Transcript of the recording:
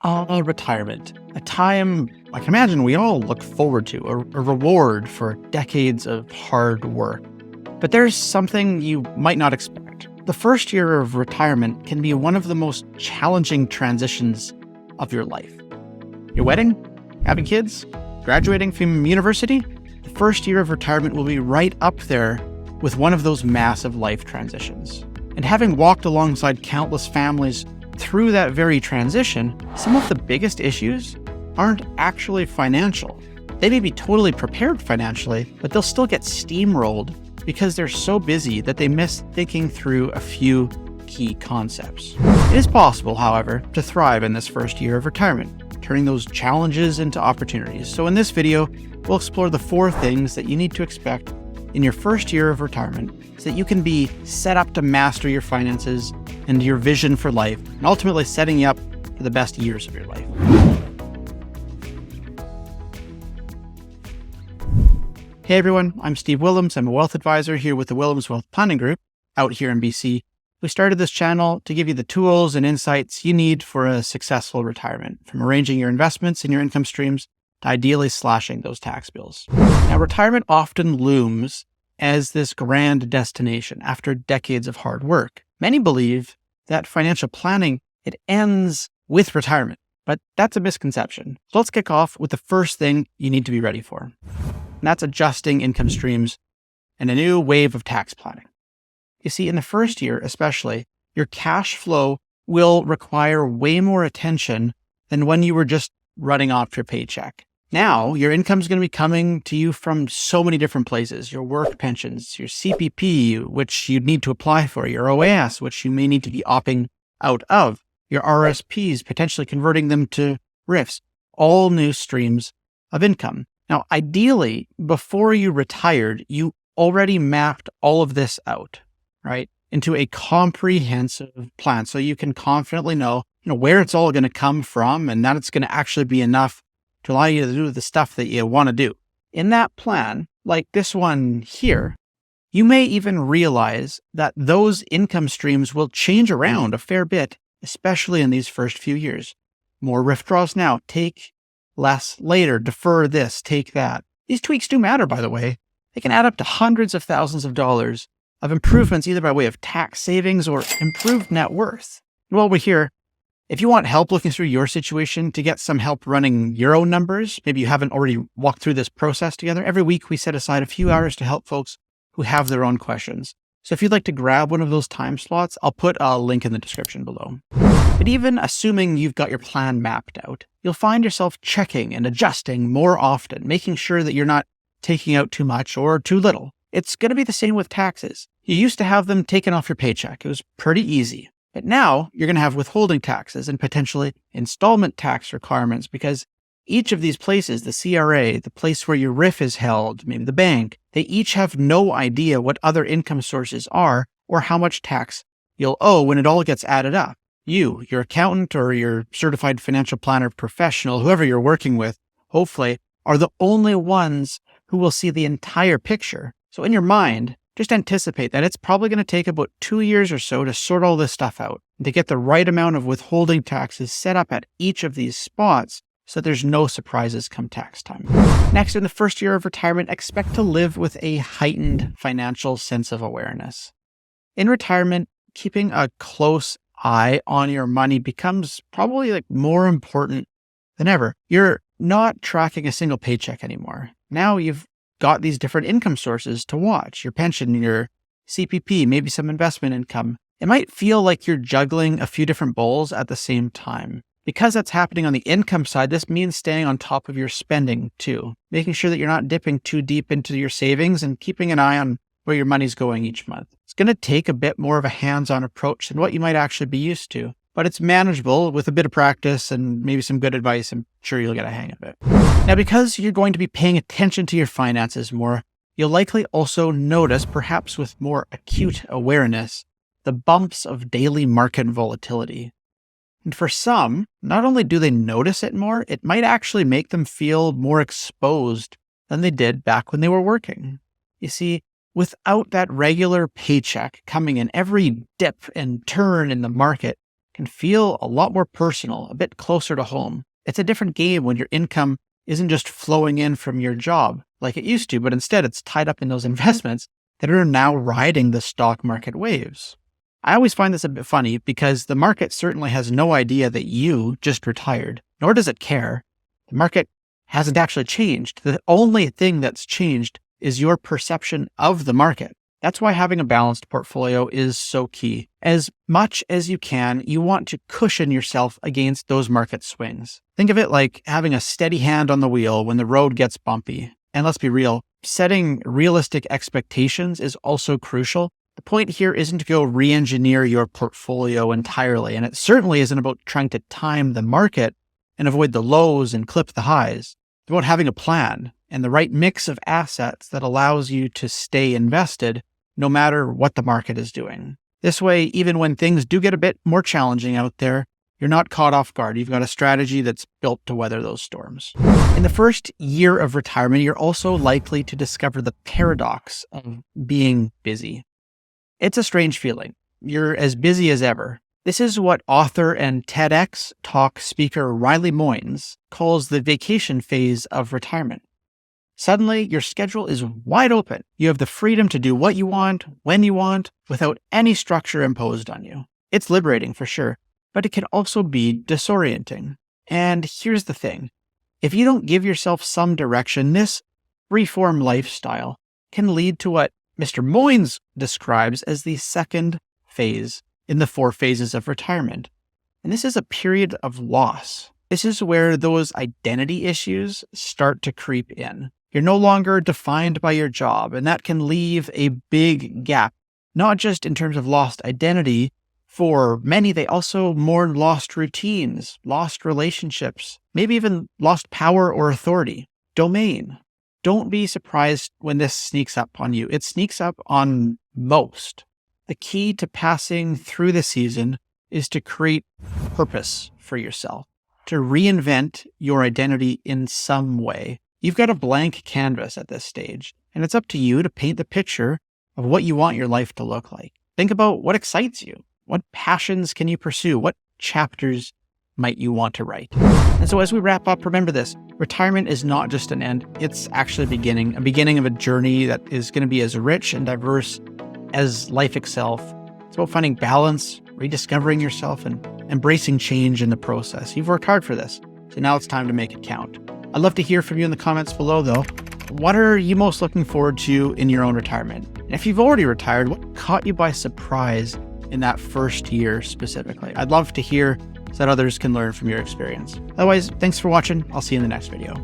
Retirement. A time I can imagine we all look forward to, a reward for decades of hard work. But there's something you might not expect. The first year of retirement can be one of the most challenging transitions of your life. Your wedding? Having kids? Graduating from university? The first year of retirement will be right up there with one of those massive life transitions. And having walked alongside countless families through that very transition, some of the biggest issues aren't actually financial. They may be totally prepared financially, but they'll still get steamrolled because they're so busy that they miss thinking through a few key concepts. It is possible, however, to thrive in this first year of retirement, turning those challenges into opportunities. So in this video, we'll explore the 4 things that you need to expect in your first year of retirement so that you can be set up to master your finances and your vision for life, and ultimately setting you up for the best years of your life. Hey everyone, I'm Steve Willems. I'm a wealth advisor here with the Willems Wealth Planning Group out here in BC. We started this channel to give you the tools and insights you need for a successful retirement, from arranging your investments and your income streams to ideally slashing those tax bills. Now, retirement often looms as this grand destination after decades of hard work. Many believe that financial planning, it ends with retirement, but that's a misconception. So let's kick off with the first thing you need to be ready for. And that's adjusting income streams and a new wave of tax planning. You see, in the first year especially, your cash flow will require way more attention than when you were just running off your paycheck. Now, your income is going to be coming to you from so many different places. Your work pensions, your CPP, which you need to apply for, your OAS, which you may need to be opting out of, your RSPs, potentially converting them to RIFs, all new streams of income. Now, ideally, before you retired, you already mapped all of this out, right, into a comprehensive plan. So you can confidently know, where it's all going to come from and that it's going to actually be enough to allow you to do the stuff that you want to do. In that plan, like this one here, you may even realize that those income streams will change around a fair bit, especially in these first few years. More withdrawals now, take less later, defer this, take that. These tweaks do matter, by the way. They can add up to hundreds of thousands of dollars of improvements, either by way of tax savings or improved net worth. And while we're here, if you want help looking through your situation, to get some help running your own numbers, maybe you haven't already walked through this process together, every week we set aside a few hours to help folks who have their own questions. So if you'd like to grab one of those time slots, I'll put a link in the description below. But even assuming you've got your plan mapped out, you'll find yourself checking and adjusting more often, making sure that you're not taking out too much or too little. It's going to be the same with taxes. You used to have them taken off your paycheck. It was pretty easy. But now you're going to have withholding taxes and potentially installment tax requirements, because each of these places, the CRA, the place where your RIF is held, maybe the bank, they each have no idea what other income sources are or how much tax you'll owe when it all gets added up. You, your accountant or your certified financial planner professional, whoever you're working with, hopefully, are the only ones who will see the entire picture. So in your mind, just anticipate that it's probably going to take about 2 years or so to sort all this stuff out and to get the right amount of withholding taxes set up at each of these spots so there's no surprises come tax time. Next, in the first year of retirement, expect to live with a heightened financial sense of awareness. In retirement, keeping a close eye on your money becomes probably more important than ever. You're not tracking a single paycheck anymore. Now you've got these different income sources to watch, your pension, your CPP, maybe some investment income. It might feel like you're juggling a few different bowls at the same time. Because that's happening on the income side, this means staying on top of your spending too, making sure that you're not dipping too deep into your savings and keeping an eye on where your money's going each month. It's going to take a bit more of a hands-on approach than what you might actually be used to, but it's manageable with a bit of practice and maybe some good advice. I'm sure you'll get a hang of it. Now, because you're going to be paying attention to your finances more, you'll likely also notice, perhaps with more acute awareness, the bumps of daily market volatility. And for some, not only do they notice it more, it might actually make them feel more exposed than they did back when they were working. You see, without that regular paycheck coming in, every dip and turn in the market can feel a lot more personal, a bit closer to home. It's a different game when your income isn't just flowing in from your job like it used to, but instead it's tied up in those investments that are now riding the stock market waves. I always find this a bit funny because the market certainly has no idea that you just retired, nor does it care. The market hasn't actually changed. The only thing that's changed is your perception of the market. That's why having a balanced portfolio is so key. As much as you can, you want to cushion yourself against those market swings. Think of it like having a steady hand on the wheel when the road gets bumpy. And let's be real, setting realistic expectations is also crucial. The point here isn't to go re-engineer your portfolio entirely, and it certainly isn't about trying to time the market and avoid the lows and clip the highs. It's about having a plan and the right mix of assets that allows you to stay invested no matter what the market is doing. This way, even when things do get a bit more challenging out there, you're not caught off guard. You've got a strategy that's built to weather those storms. In the first year of retirement, you're also likely to discover the paradox of being busy. It's a strange feeling. You're as busy as ever. This is what author and TEDx talk speaker Riley Moynes calls the vacation phase of retirement. Suddenly, your schedule is wide open. You have the freedom to do what you want, when you want, without any structure imposed on you. It's liberating for sure, but it can also be disorienting. And here's the thing. If you don't give yourself some direction, this freeform lifestyle can lead to what Mr. Moynes describes as the second phase in the 4 phases of retirement. And this is a period of loss. This is where those identity issues start to creep in. You're no longer defined by your job, and that can leave a big gap, not just in terms of lost identity. For many, they also mourn lost routines, lost relationships, maybe even lost power or authority, domain. Don't be surprised when this sneaks up on you. It sneaks up on most. The key to passing through the season is to create purpose for yourself, to reinvent your identity in some way. You've got a blank canvas at this stage, and it's up to you to paint the picture of what you want your life to look like. Think about what excites you. What passions can you pursue? What chapters might you want to write? And so as we wrap up, remember this. Retirement is not just an end. It's actually a beginning of a journey that is going to be as rich and diverse as life itself. It's about finding balance, rediscovering yourself, and embracing change in the process. You've worked hard for this, so now it's time to make it count. I'd love to hear from you in the comments below, though. What are you most looking forward to in your own retirement? And if you've already retired, what caught you by surprise in that first year specifically? I'd love to hear so that others can learn from your experience. Otherwise, thanks for watching. I'll see you in the next video.